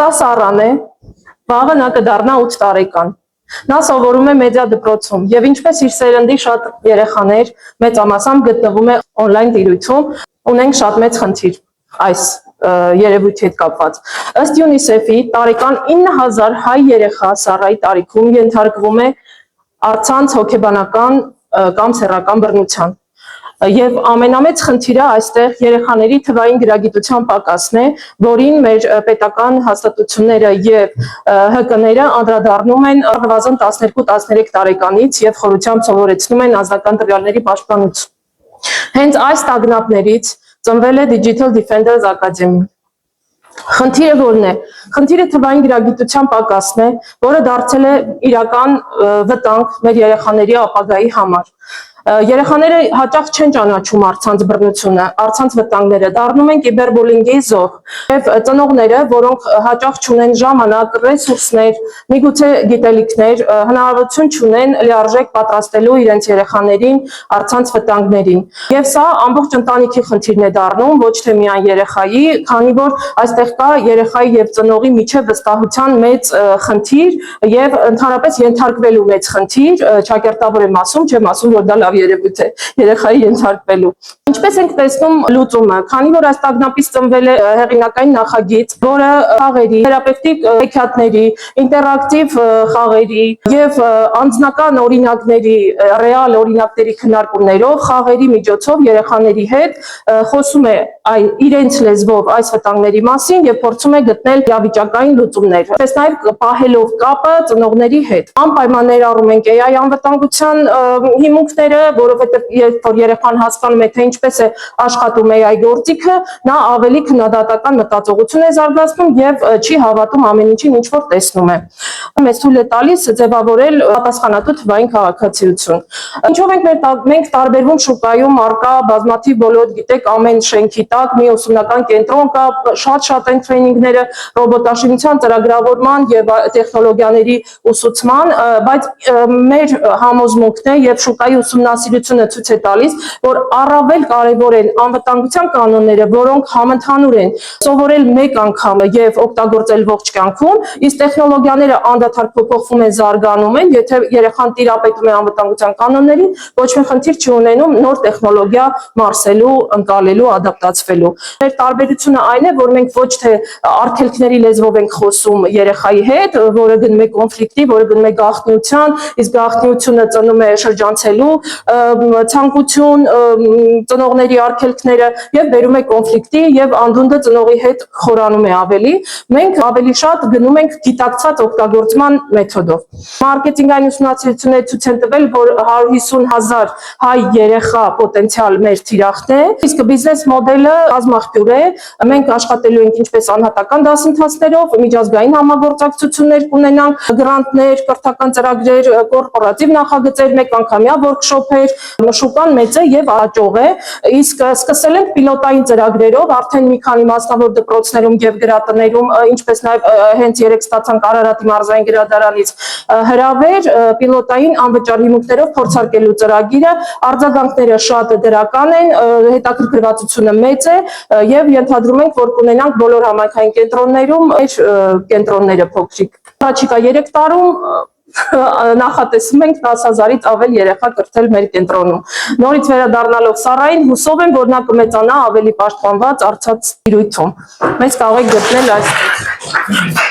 Սա Սառան է, վաղը նա կդառնա 8 տարեկան։ Նա սովորում է մեդիա դպրոցում եւ ինչպես իր սերնդի շատ երեխաներ մեծամասամբ գտնվում է on-line տիրույթում, ունենք շատ մեծ խնդիր այս երևույթի հետ կապված։ Ըստ UNICEF-ի տարեկան 9000 հայ երեխա Սառայի տարիքում ենթարկվում է առցանց հոգեբանական կամ սեռական բռնության։ Եվ ամենամեծ խնդիրը այստեղ երեխաների թվային գրագիտության պակասն է, որին մեր պետական հաստատությունները եւ ՀԿ-ները անդրադառնում են առնվազն 12-13 տարեկանից եւ խորությամբ սովորեցնում են անձնական տվյալների պաշտպանություն։ Հենց այս տագնապներից ծնվել է Digital Defenders Academy։ Խնդիրը որն է։ Խնդիրը թվային գրագիտության պակասն է, որը դարձել է իրական վտանգ մեր երեխաների ապագայի համար։ Երեխաները հաճախ չեն ճանաչում առցանց բռնությունը, առցանց վտանգները, դառնում են կիբերբուլինգի զոհ։ Եվ ծնողները, որոնք հաճախ չունեն ժամանակ, ռեսուրսներ, միգուցե գիտելիքներ, հնարավորություն չունեն լիարժեք պատրաստելու իրենց երեխաներին առցանց վտանգներին։ Եվ սա ամբողջ ընտանիքի խնդիրն է դառնում, ոչ թե միայն երեխայի, քանի որ այստեղ կա երեխայի եւ ծնողի միջև վստահության մեծ խնդիր եւ ընդհանրապես ենթարկվելու մեծ խնդիր, ճակերտավոր եմ ասում, չեմ ասում, որ դա լավ երևույթ է երեխայի ենթարկվելու։ Ինչպես ենք տեսնում լուծումը, քանի որ այս տագնապից ծնվել է հեղինակային նախագիծ, որը խաղերի, թերապևտիկ հեքիաթների, ինտերակտիվ խաղերի եւ անձնական օրինակների, ռեալ օրինակների քննարկումներով, խաղերի միջոցով երեխաների հետ խոսում է իրենց լեզվով այս վտանգների մասին եւ փորձում է գտնել իրավիճակային լուծումներ։ Այդպես նաեւ պահելով կապը ծնողների հետ։ Անպայման ներառում ենք AI անվտանգության հիմունքները, որովհետեւ երբ որ երեխան հասկանում է, թե ինչպես է աշխատում AI գործիքը, նա ավելի քննադատական մտածողություն է զարգացնում եւ չի հավատում ամեն ինչին, ինչ որ տեսնում է։ Մեզ թույլ է տալիս ձևավորել պատասխանատու թվային քաղաքացիություն։ Ինչով մենք տարբերվում շուկայում առկա բազմաթիվ բոլոր գիտեք ամեն շենքի տակ մի ուսումնական կենտրոն կա, շատ են տրեյնինգները ռոբոտաշինության ծրագրավորման եւ տեխնոլոգիաների ուսուցման, բայց մեր համոզմունքն է եւ շուկայի ուսումնասիրությունը ցույց է տալիս, որ առավել կարեւոր են անվտանգության կանոնները, որոնք համընդհանուր են, սովորել մեկ անգամ եւ օգտագործել ողջ կյանքում, իսկ տեխնոլոգիաները անդադար փոփոխվում են, զարգանում են, եթե երեխան տիրապետում է անվտանգության կանոններին, ոչ մի խնդիր չի ունենում նոր տեխնոլոգիա մարսելու, ընկալելու, ադապտացվելու։ Մեր տարբերությունը այն է, որ մենք ոչ թե արգելքների լեզվով ենք խոսում երեխայի հետ, որը գնում է կոնֆլիկտի, որը գնում է գաղտնիության, իսկ գաղտնիությունը ծնում է շրջանցելու ցանկություն, ծնողների արգելքները եւ բերում է կոնֆլիկտի եւ անդունդը ծնողի հետ խորանում է ավելի։ Մենք ավելի շատ գնում ենք գիտակցած օգտագործման մեթոդով։ Մարքեթինգային ուսումնասիրությունները ցույց են տվել, որ 150,000 հայ երեխա պոտենցիալ մեր թիրախն է, իսկ բիզնես մոդելը բազմաղբյուր է։ Մենք աշխատելու ենք ինչպես անհատական դասընթացներով, միջազգային համագործակցություններ կունենանք, գրանտներ, կրթական ծրագրեր, կորպորատիվ նախագծեր, մեկ անգամյա workshop-եր, շուկան մեծ է եւ աճող է, իսկ սկսել ենք պիլոտային ծրագրերով, արդեն մի քանի մասնավոր դպրոցներում եւ գրատներում, ինչպես նաեւ հենց երեք ստացանք Արարատի մարզային գրադարանից հրավեր պիլոտային անվճար հիմունքներով փորձարկելու ծրագիրը, արձագանքները շատ դրական են, հետաքրքրվածությունը մեծ է եւ ենթադրում ենք, որ կունենանք բոլոր համայնքային կենտրոններում այս կենտրոնները փոքրիկ։ Առաջիկա 3 տարում նախատեսում ենք 10,000-ից ավել երեխա կրթել մեր կենտրոնում։ Նորից վերադառնալով Սառային, հուսով եմ, որ նա կմեծանա ավելի պաշտպանված, առցած տիրույթում։ Մեզ կարող եք գտնել այստեղ։